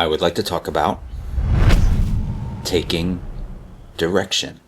I would like to talk about taking direction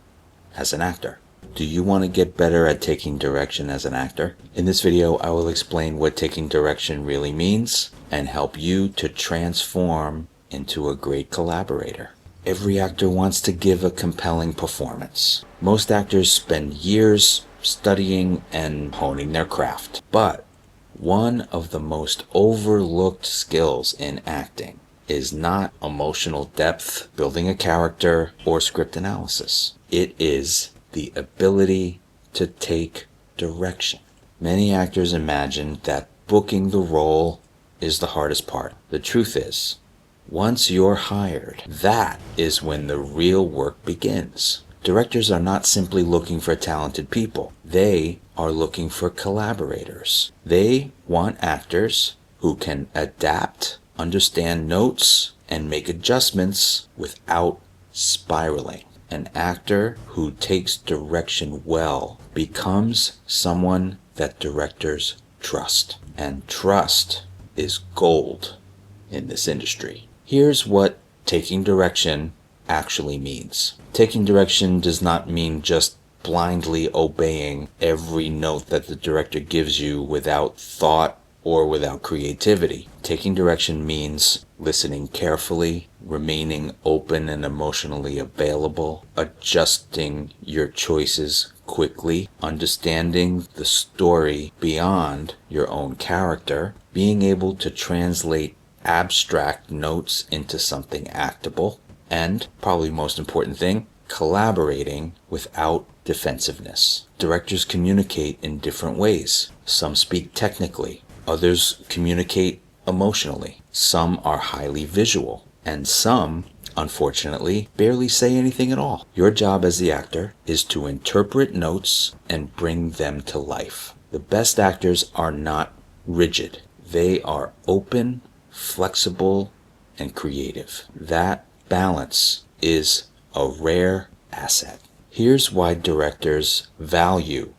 as an actor. Do you want to get better at taking direction as an actor? In this video, I will explain what taking direction really means and help you to transform into a great collaborator. Every actor wants to give a compelling performance. Most actors spend years studying and honing their craft. But one of the most overlooked skills in acting is not emotional depth, building a character, or script analysis. It is the ability to take direction. Many actors imagine that booking the role is the hardest part. The truth is, once you're hired, that is when the real work begins. Directors are not simply looking for talented people. They are looking for collaborators. They want actors who can adapt, understand notes, and make adjustments without spiraling. An actor who takes direction well becomes someone that directors trust. And trust is gold in this industry. Here's what taking direction actually means. Taking direction does not mean just blindly obeying every note that the director gives you without thought or without creativity. Taking direction means listening carefully, remaining open and emotionally available, adjusting your choices quickly, understanding the story beyond your own character, being able to translate abstract notes into something actable, and, probably most important thing, collaborating without defensiveness. Directors communicate in different ways. Some speak technically, others communicate emotionally. Some are highly visual, and some, unfortunately, barely say anything at all. Your job as the actor is to interpret notes and bring them to life. The best actors are not rigid. They are open, flexible, and creative. That balance is a rare asset. Here's why directors value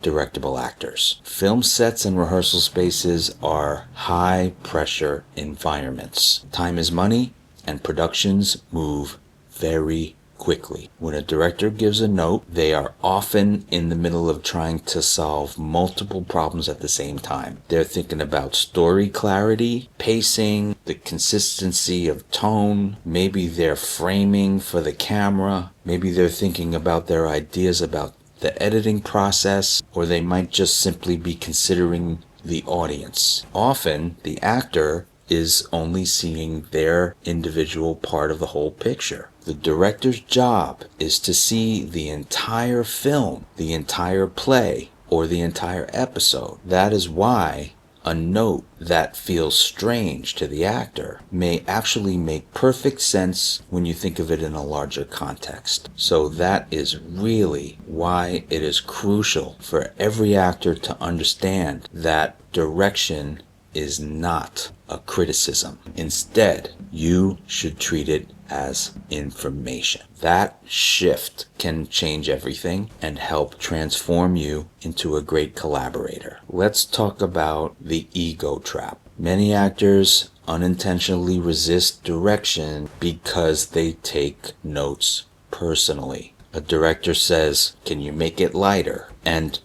directable actors. Film sets and rehearsal spaces are high-pressure environments. Time is money, and productions move very quickly. When a director gives a note, they are often in the middle of trying to solve multiple problems at the same time. They're thinking about story clarity, pacing, the consistency of tone. Maybe they're framing for the camera. Maybe they're thinking about their ideas about the editing process, or they might just simply be considering the audience. Often, the actor is only seeing their individual part of the whole picture. The director's job is to see the entire film, the entire play, or the entire episode. That is why a note that feels strange to the actor may actually make perfect sense when you think of it in a larger context. So that is really why it is crucial for every actor to understand that direction is not a criticism. Instead, you should treat it as information. That shift can change everything and help transform you into a great collaborator. Let's talk about the ego trap. Many actors unintentionally resist direction because they take notes personally. A director says, "Can you make it lighter?" And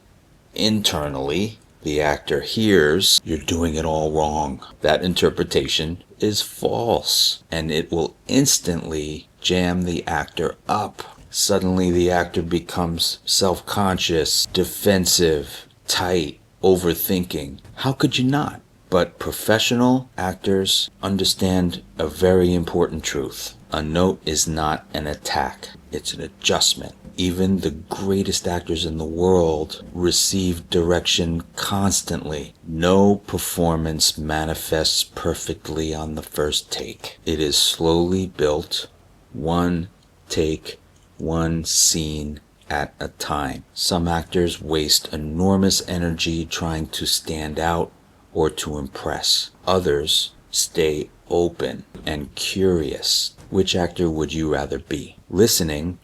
internally, the actor hears, "You're doing it all wrong." That interpretation is false, and it will instantly jam the actor up. Suddenly the actor becomes self-conscious, defensive, tight, overthinking. How could you not? But professional actors understand a very important truth. A note is not an attack, it's an adjustment. Even the greatest actors in the world receive direction constantly. No performance manifests perfectly on the first take. It is slowly built, one take, one scene at a time. Some actors waste enormous energy trying to stand out or to impress. Others stay open and curious. Which actor would you rather be? Listening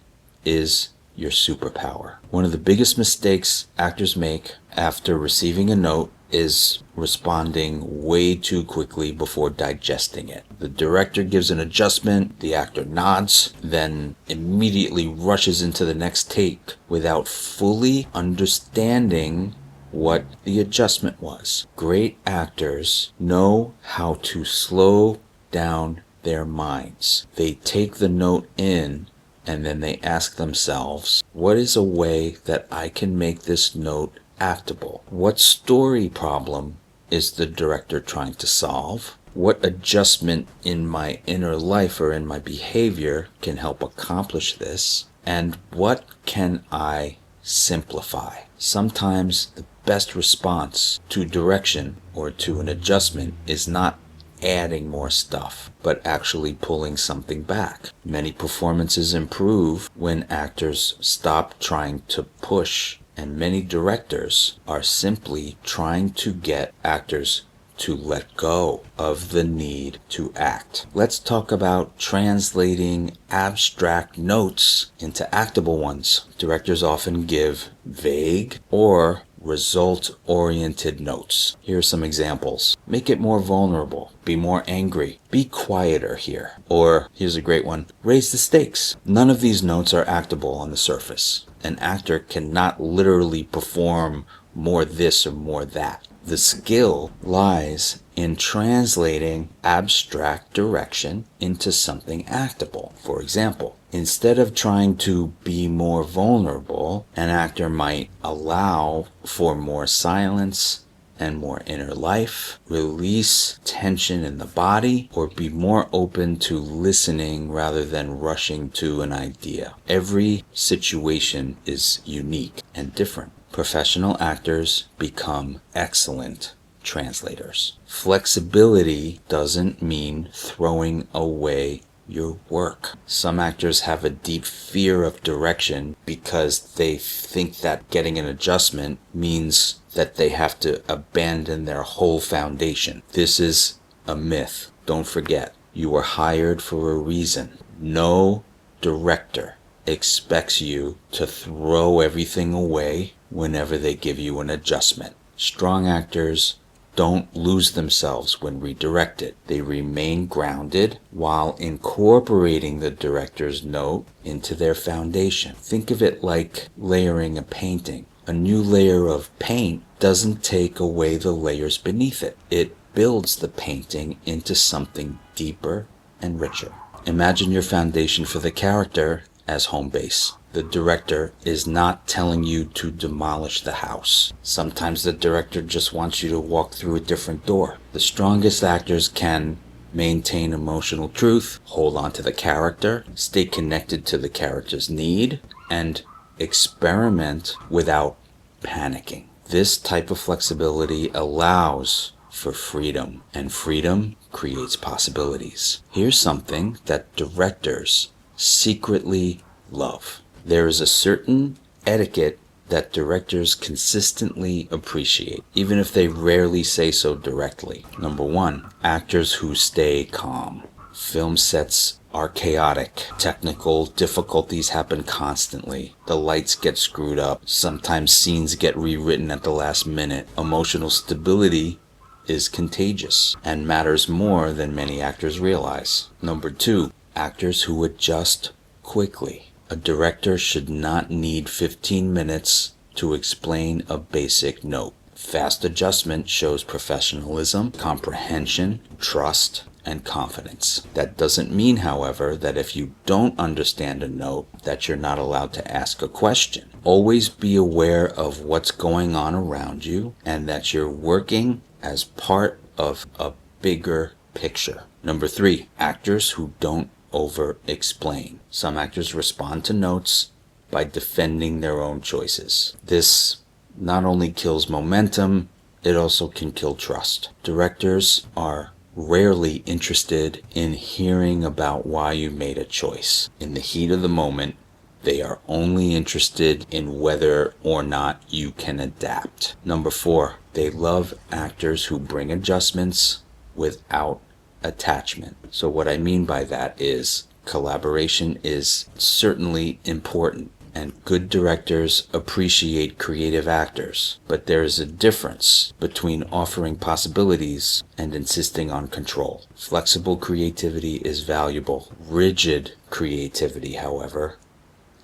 is your superpower. One of the biggest mistakes actors make after receiving a note is responding way too quickly before digesting it. The director gives an adjustment, the actor nods, then immediately rushes into the next take without fully understanding what the adjustment was. Great actors know how to slow down their minds. They take the note in and then they ask themselves, what is a way that I can make this note actable? What story problem is the director trying to solve? What adjustment in my inner life or in my behavior can help accomplish this? And what can I simplify? Sometimes the best response to direction or to an adjustment is not adding more stuff, but actually pulling something back. Many performances improve when actors stop trying to push, and many directors are simply trying to get actors to let go of the need to act. Let's talk about translating abstract notes into actable ones. Directors often give vague or result-oriented notes. Here are some examples. Make it more vulnerable. Be more angry. Be quieter here. Or, here's a great one, raise the stakes. None of these notes are actable on the surface. An actor cannot literally perform more this or more that. The skill lies in translating abstract direction into something actable. For example, instead of trying to be more vulnerable, an actor might allow for more silence and more inner life, release tension in the body, or be more open to listening rather than rushing to an idea. Every situation is unique and different. Professional actors become excellent translators. Flexibility doesn't mean throwing away your work. Some actors have a deep fear of direction because they think that getting an adjustment means that they have to abandon their whole foundation. This is a myth. Don't forget, you were hired for a reason. No director expects you to throw everything away whenever they give you an adjustment. Strong actors don't lose themselves when redirected. They remain grounded while incorporating the director's note into their foundation. Think of it like layering a painting. A new layer of paint doesn't take away the layers beneath it. It builds the painting into something deeper and richer. Imagine your foundation for the character as home base. The director is not telling you to demolish the house. Sometimes the director just wants you to walk through a different door. The strongest actors can maintain emotional truth, hold on to the character, stay connected to the character's need, and experiment without panicking. This type of flexibility allows for freedom, and freedom creates possibilities. Here's something that directors secretly love. There is a certain etiquette that directors consistently appreciate, even if they rarely say so directly. Number one, actors who stay calm. Film sets are chaotic. Technical difficulties happen constantly. The lights get screwed up. Sometimes scenes get rewritten at the last minute. Emotional stability is contagious and matters more than many actors realize. Number two, actors who adjust quickly. A director should not need 15 minutes to explain a basic note. Fast adjustment shows professionalism, comprehension, trust, and confidence. That doesn't mean, however, that if you don't understand a note, that you're not allowed to ask a question. Always be aware of what's going on around you and that you're working as part of a bigger picture. Number three, actors who don't over-explain. Some actors respond to notes by defending their own choices. This not only kills momentum, it also can kill trust. Directors are rarely interested in hearing about why you made a choice. In the heat of the moment, they are only interested in whether or not you can adapt. Number four, they love actors who bring adjustments without attachment. So what I mean by that is collaboration is certainly important, and good directors appreciate creative actors. But there is a difference between offering possibilities and insisting on control. Flexible creativity is valuable. Rigid creativity, however,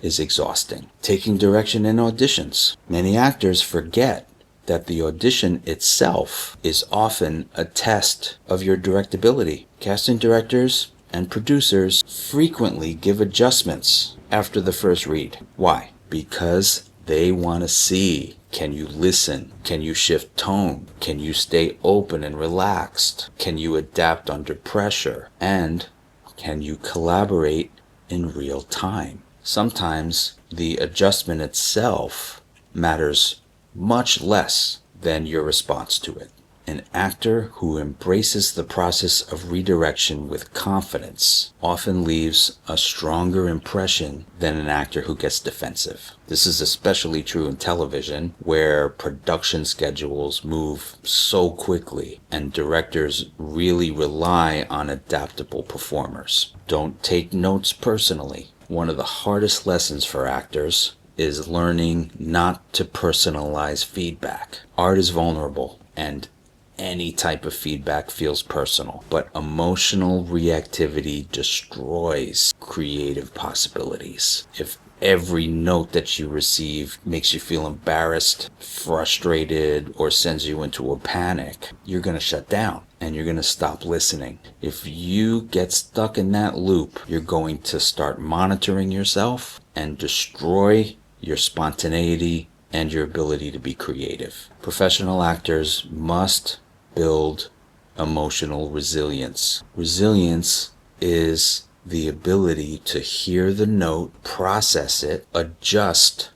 is exhausting. Taking direction in auditions. Many actors forget that the audition itself is often a test of your directability. Casting directors and producers frequently give adjustments after the first read. Why? Because they want to see, can you listen? Can you shift tone? Can you stay open and relaxed? Can you adapt under pressure? And can you collaborate in real time? Sometimes the adjustment itself matters much less than your response to it. An actor who embraces the process of redirection with confidence often leaves a stronger impression than an actor who gets defensive. This is especially true in television, where production schedules move so quickly and directors really rely on adaptable performers. Don't take notes personally. One of the hardest lessons for actors is learning not to personalize feedback. Art is vulnerable, and any type of feedback feels personal, but emotional reactivity destroys creative possibilities. If every note that you receive makes you feel embarrassed, frustrated, or sends you into a panic, you're going to shut down and you're going to stop listening. If you get stuck in that loop, you're going to start monitoring yourself and destroy your spontaneity and your ability to be creative. Professional actors must build emotional resilience. Resilience is the ability to hear the note, process it, adjust,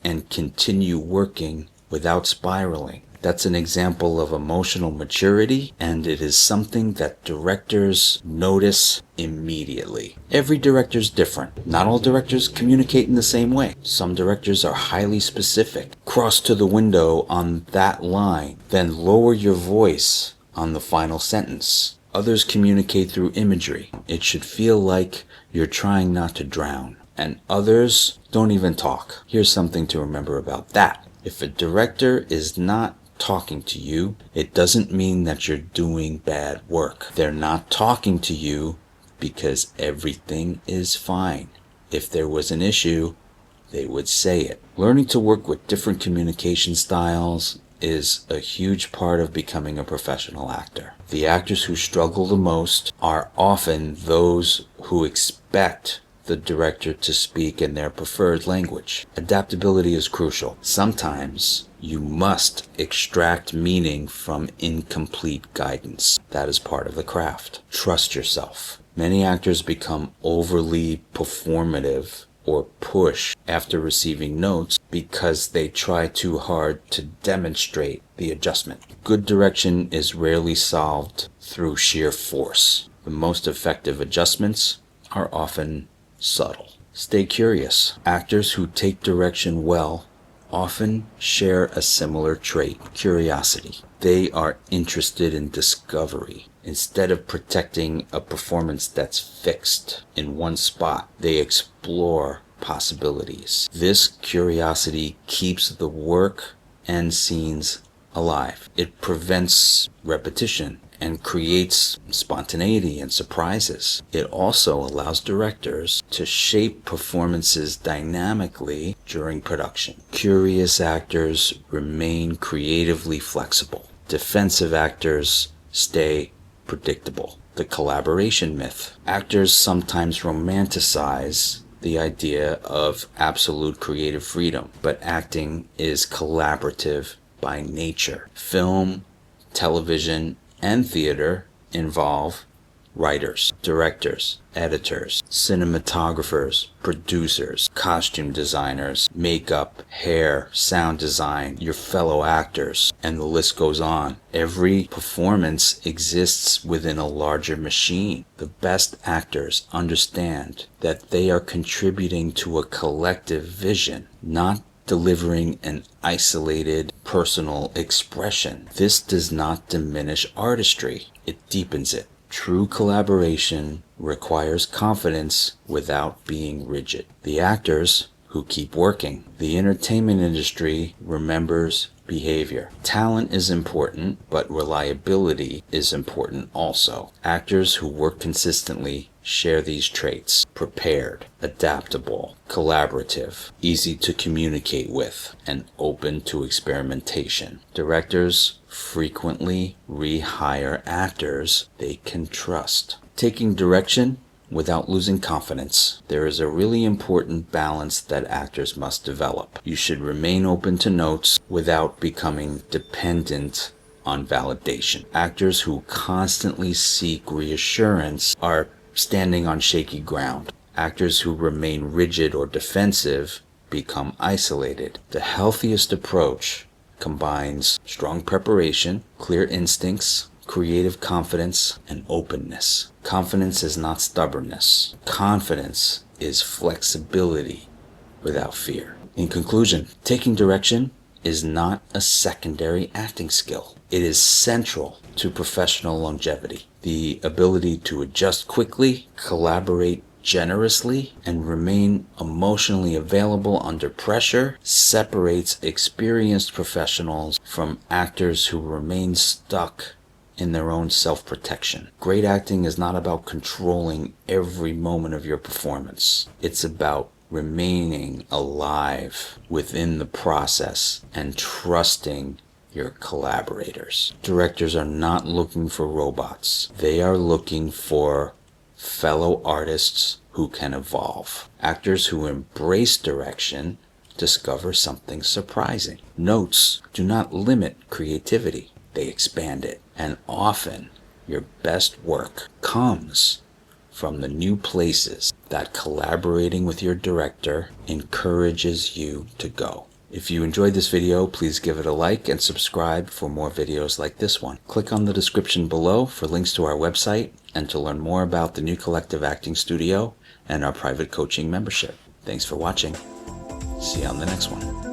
and continue working without spiraling. That's an example of emotional maturity, and it is something that directors notice immediately. Every director is different. Not all directors communicate in the same way. Some directors are highly specific. Cross to the window on that line, then lower your voice on the final sentence. Others communicate through imagery. It should feel like you're trying not to drown. And others don't even talk. Here's something to remember about that. If a director is not talking to you, it doesn't mean that you're doing bad work. They're not talking to you because everything is fine. If there was an issue, they would say it. Learning to work with different communication styles is a huge part of becoming a professional actor. The actors who struggle the most are often those who expect the director to speak in their preferred language. Adaptability is crucial. Sometimes you must extract meaning from incomplete guidance. That is part of the craft. Trust yourself. Many actors become overly performative or push after receiving notes because they try too hard to demonstrate the adjustment. Good direction is rarely solved through sheer force. The most effective adjustments are often subtle. Stay curious. Actors who take direction well often share a similar trait, curiosity. They are interested in discovery. Instead of protecting a performance that's fixed in one spot, they explore possibilities. This curiosity keeps the work and scenes alive. It prevents repetition and creates spontaneity and surprises. It also allows directors to shape performances dynamically during production. Curious actors remain creatively flexible. Defensive actors stay predictable. The collaboration myth. Actors sometimes romanticize the idea of absolute creative freedom, but acting is collaborative by nature. Film, television, and theater involve writers, directors, editors, cinematographers, producers, costume designers, makeup, hair, sound design, your fellow actors, and the list goes on. Every performance exists within a larger machine. The best actors understand that they are contributing to a collective vision, not delivering an isolated personal expression. This does not diminish artistry, it deepens it. True collaboration requires confidence without being rigid. The actors who keep working. The entertainment industry remembers behavior. Talent is important, but reliability is important also. Actors who work consistently share these traits: prepared, adaptable, collaborative, easy to communicate with, and open to experimentation. Directors frequently rehire actors they can trust. Taking direction without losing confidence. There is a really important balance that actors must develop. You should remain open to notes without becoming dependent on validation. Actors who constantly seek reassurance are standing on shaky ground. Actors who remain rigid or defensive become isolated. The healthiest approach combines strong preparation, clear instincts, creative confidence, and openness. Confidence is not stubbornness. Confidence is flexibility without fear. In conclusion, taking direction is not a secondary acting skill. It is central to professional longevity. The ability to adjust quickly, collaborate generously, and remain emotionally available under pressure separates experienced professionals from actors who remain stuck in their own self-protection. Great acting is not about controlling every moment of your performance. It's about remaining alive within the process and trusting your collaborators. Directors are not looking for robots. They are looking for fellow artists who can evolve. Actors who embrace direction discover something surprising. Notes do not limit creativity. They expand it. And often, your best work comes from the new places that collaborating with your director encourages you to go. If you enjoyed this video, please give it a like and subscribe for more videos like this one. Click on the description below for links to our website and to learn more about the new Collective Acting Studio and our private coaching membership. Thanks for watching. See you on the next one.